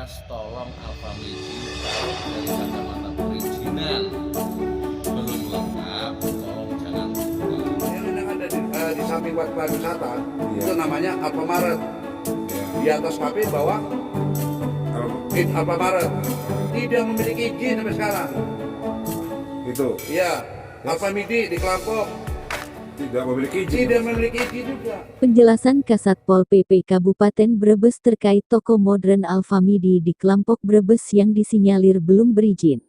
tegas, tolong Alfamidi kalau dari kacamata perizinan belum lengkap, tolong jangan buka. Yang ada di samping pariwisata itu namanya Alfamaret. Di atas kafe bawah Alfamaret. Tidak memiliki izin sampai sekarang. Itu Iya, Alfamidi di Kelampok tidak memiliki izin. tidak memiliki izin juga. Penjelasan Kasat Pol PP Kabupaten Brebes terkait toko modern Alfamidi di Kelampok Brebes yang disinyalir belum berizin.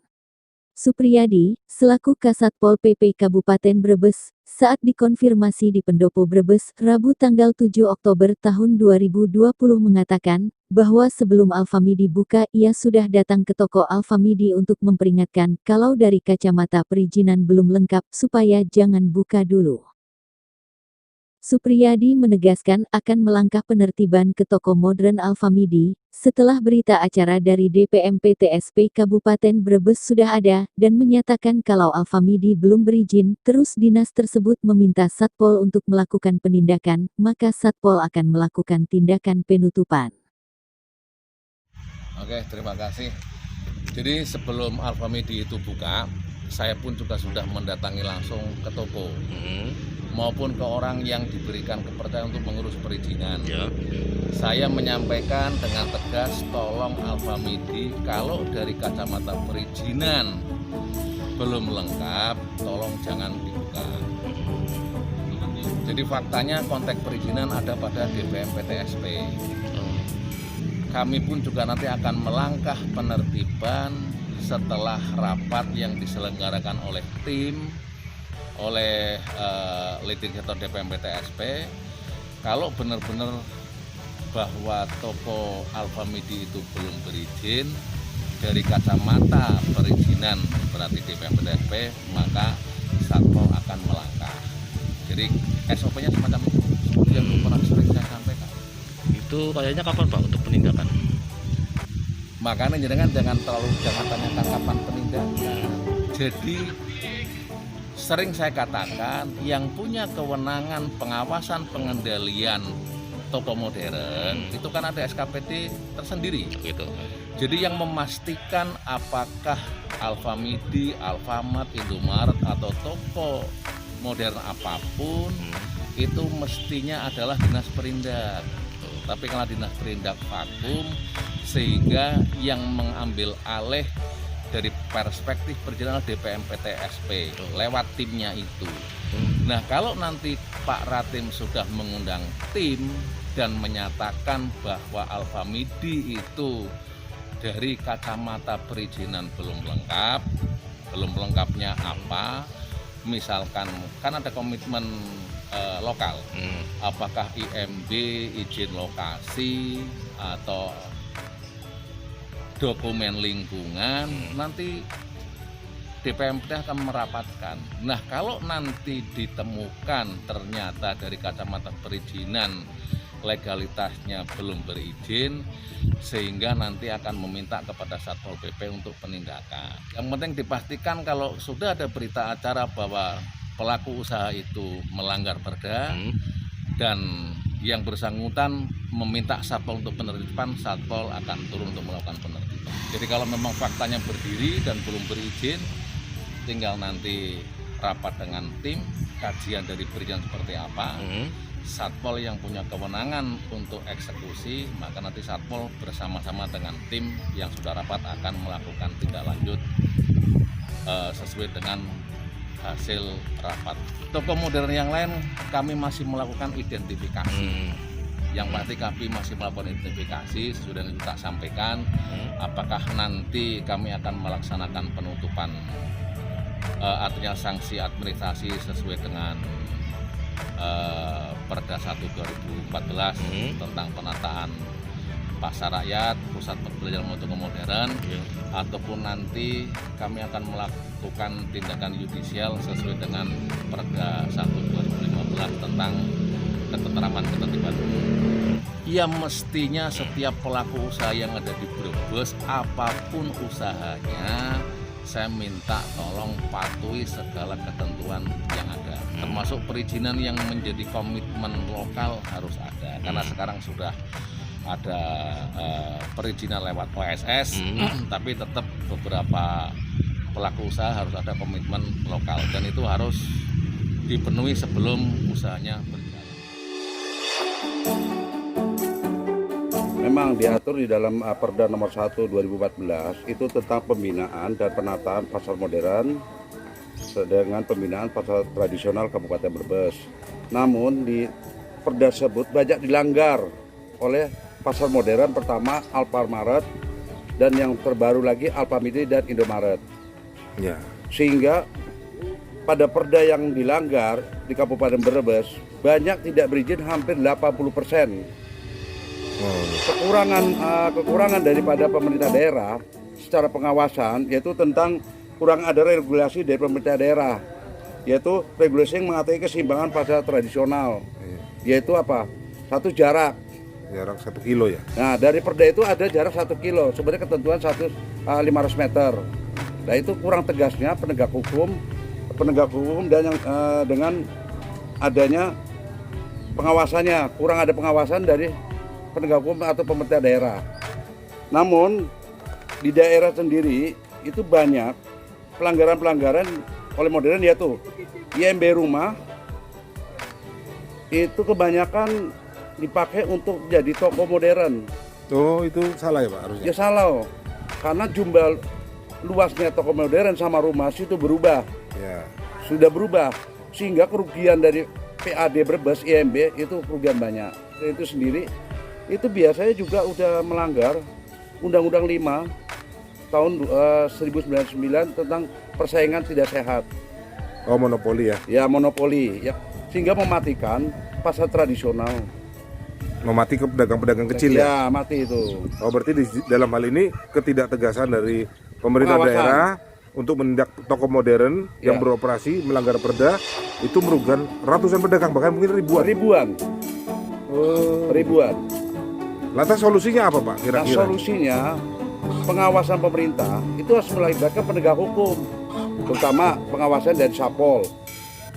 Supriyadi, selaku Kasat Pol PP Kabupaten Brebes, saat dikonfirmasi di Pendopo Brebes, Rabu tanggal 7 Oktober tahun 2020 mengatakan, bahwa sebelum Alfamidi buka ia sudah datang ke toko Alfamidi untuk memperingatkan kalau dari kacamata perizinan belum lengkap supaya jangan buka dulu. Supriyadi menegaskan akan melangkah penertiban ke toko modern Alfamidi, setelah berita acara dari DPM PTSP Kabupaten Brebes sudah ada, dan menyatakan kalau Alfamidi belum berizin, terus dinas tersebut meminta Satpol untuk melakukan penindakan, maka Satpol akan melakukan tindakan penutupan. Oke, terima kasih. Jadi sebelum Alfamidi itu buka, saya pun juga sudah mendatangi langsung ke toko maupun ke orang yang diberikan kepercayaan untuk mengurus perizinan. Saya menyampaikan dengan tegas, tolong Alfamidi kalau dari kacamata perizinan belum lengkap, tolong jangan dibuka. Jadi faktanya konteks perizinan ada pada DPM PTSP. Kami pun juga nanti akan melangkah penertiban setelah rapat yang diselenggarakan oleh tim, oleh litigator DPM PTSP. Kalau benar-benar bahwa toko Alfamidi itu belum berizin, dari kacamata perizinan berarti DPM PTSP, maka Satpol akan melangkah. Jadi SOP-nya semacam itu, yang pernah sering saya sampaikan. Itu kayaknya kapan Pak untuk penindakan? Makanya jangan tanyakan kapan penindakan. Jadi sering saya katakan yang punya kewenangan pengawasan pengendalian toko modern itu kan ada SKPD tersendiri gitu. Jadi yang memastikan apakah Alfamidi, Alfamart, Indomaret atau toko modern apapun itu mestinya adalah dinas perindak. Tapi karena dinas perindak vakum, sehingga yang mengambil alih dari perspektif perjalanan DPM PTSP lewat timnya itu. Nah, kalau nanti Pak Ratim sudah mengundang tim dan menyatakan bahwa Alfamidi itu dari kacamata perizinan belum lengkap, belum lengkapnya apa, misalkan kan ada komitmen lokal, apakah IMB, izin lokasi, atau dokumen lingkungan, nanti DPMP akan merapatkan. Nah, kalau nanti ditemukan ternyata dari kacamata perizinan legalitasnya belum berizin, sehingga nanti akan meminta kepada Satpol PP untuk penindakan. Yang penting dipastikan kalau sudah ada berita acara bahwa pelaku usaha itu melanggar perda dan yang bersangkutan meminta Satpol untuk penertiban, Satpol akan turun untuk melakukan penertiban. Jadi kalau memang faktanya berdiri dan belum berizin, tinggal nanti rapat dengan tim, kajian dari perizinan seperti apa, Satpol yang punya kewenangan untuk eksekusi, maka nanti Satpol bersama-sama dengan tim yang sudah rapat akan melakukan tindak lanjut sesuai dengan hasil rapat. Toko modern yang lain kami masih melakukan identifikasi. Yang pasti kami masih melakukan identifikasi, sudah kita sampaikan. Apakah nanti kami akan melaksanakan penutupan, artinya sanksi administrasi sesuai dengan Perda 1 2014 tentang penataan pasar rakyat, pusat perbelanjaan untuk modern, ataupun nanti kami akan melakukan tindakan yudisial sesuai dengan Perda 1 2015 tentang ketentraman ketertiban umum. Ya mestinya setiap pelaku usaha yang ada di Brebes, apapun usahanya, saya minta tolong patuhi segala ketentuan yang ada, termasuk perizinan yang menjadi komitmen lokal harus ada, karena sekarang sudah ada perizinan lewat PSS, tapi tetap beberapa pelaku usaha harus ada komitmen lokal dan itu harus dipenuhi sebelum usahanya berjalan. Memang diatur di dalam Perda nomor 1 2014 itu tentang pembinaan dan penataan pasar modern dengan pembinaan pasar tradisional Kabupaten Brebes. Namun di Perda tersebut banyak dilanggar oleh pasar modern, pertama Alfamart dan yang terbaru lagi Alfamidi dan Indomaret. Ya. Sehingga pada perda yang dilanggar di Kabupaten Brebes banyak tidak berizin hampir 80%. Kekurangan daripada pemerintah daerah secara pengawasan yaitu tentang kurang ada regulasi dari pemerintah daerah, yaitu regulasi yang mengatur keseimbangan pasar tradisional, yaitu apa? Jarak 1 kilo ya. Nah, dari perda itu ada jarak 1 kilo, sebenarnya ketentuan 500 meter. Nah, itu kurang tegasnya penegak hukum dan yang dengan adanya pengawasannya, kurang ada pengawasan dari penegak hukum atau pemerintah daerah. Namun di daerah sendiri itu banyak pelanggaran oleh modern, yaitu IMB rumah itu kebanyakan dipakai untuk jadi toko modern. Oh, itu salah ya Pak harusnya? Ya salah, karena jumlah luasnya toko modern sama rumah itu berubah. Ya. Sudah berubah, sehingga kerugian dari PAD Brebes IMB itu kerugian banyak. Itu sendiri itu biasanya juga udah melanggar Undang-Undang 5 tahun 1999 tentang persaingan tidak sehat. Oh, monopoli ya? Ya, monopoli ya, sehingga mematikan pasar tradisional. Memati ke pedagang-pedagang kecil ya? Ya, mati itu. Oh, berarti di dalam hal ini ketidaktegasan dari pemerintah Pengawasan. daerah untuk menindak toko modern yang Ya. beroperasi melanggar perda itu merugikan ratusan pedagang, bahkan mungkin ribuan. Ribuan. Lantas solusinya apa Pak Nah, kira-kira? solusinya pengawasan pemerintah itu harus melibatkan penegak hukum, terutama pengawasan dari Sapol.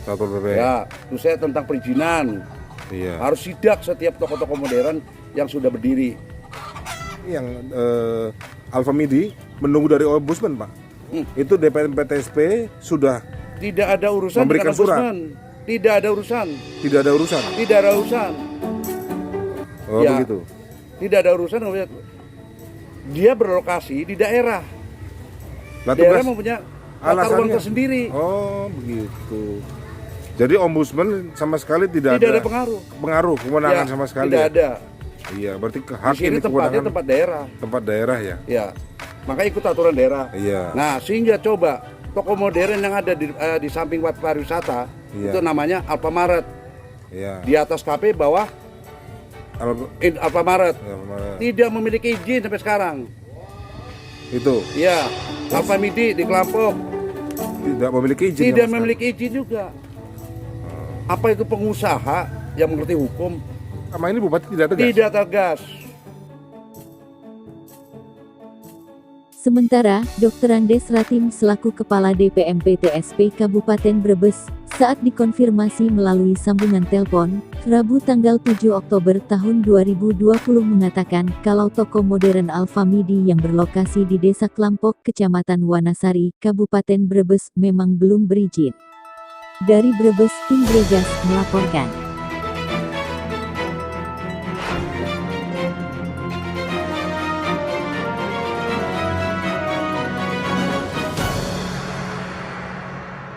Satpol PP. Ya, terus saya tentang perizinan. Iya. Harus sidak setiap toko-toko modern yang sudah berdiri. Yang Alfamidi menunggu dari Ombudsman Pak. Itu DPMPTSP sudah Tidak ada urusan Memberikan dengan Ombudsman. Tidak ada urusan. tidak ada urusan. Tidak ada urusan. Oh Ya. begitu. Tidak ada urusan. Dia berlokasi di daerah. Lah, Daerah tugas mempunyai tata alasannya? ruang tersendiri. Oh begitu. Jadi Ombudsman sama sekali tidak Tidak ada ada pengaruh. kewenangan Ya, sama sekali. Tidak ya? ada. Iya, berarti Di hak sini ini tempatnya kewenangan tempat daerah. tempat daerah ya. Ya, maka ikut aturan daerah. Iya. Nah, sehingga coba toko modern yang ada di samping pariwisata Iya. itu namanya Alfamart. Iya. Di atas KP, bawah Alfamart. Tidak memiliki izin sampai sekarang. Itu Ya, Alfamidi di Kelampok tidak memiliki izin. tidak sama memiliki izin juga. Apa itu pengusaha yang mengerti hukum? sekali. Sama ini Bupati tidak tegas. Tidak tegas. Sementara, Dr. Andes Ratim selaku Kepala DPMPTSP Kabupaten Brebes, saat dikonfirmasi melalui sambungan telepon, Rabu tanggal 7 Oktober tahun 2020 mengatakan kalau toko modern Alfamidi yang berlokasi di Desa Klampok, Kecamatan Wanasari, Kabupaten Brebes memang belum berizin. Dari Brebes, tim Bregas melaporkan.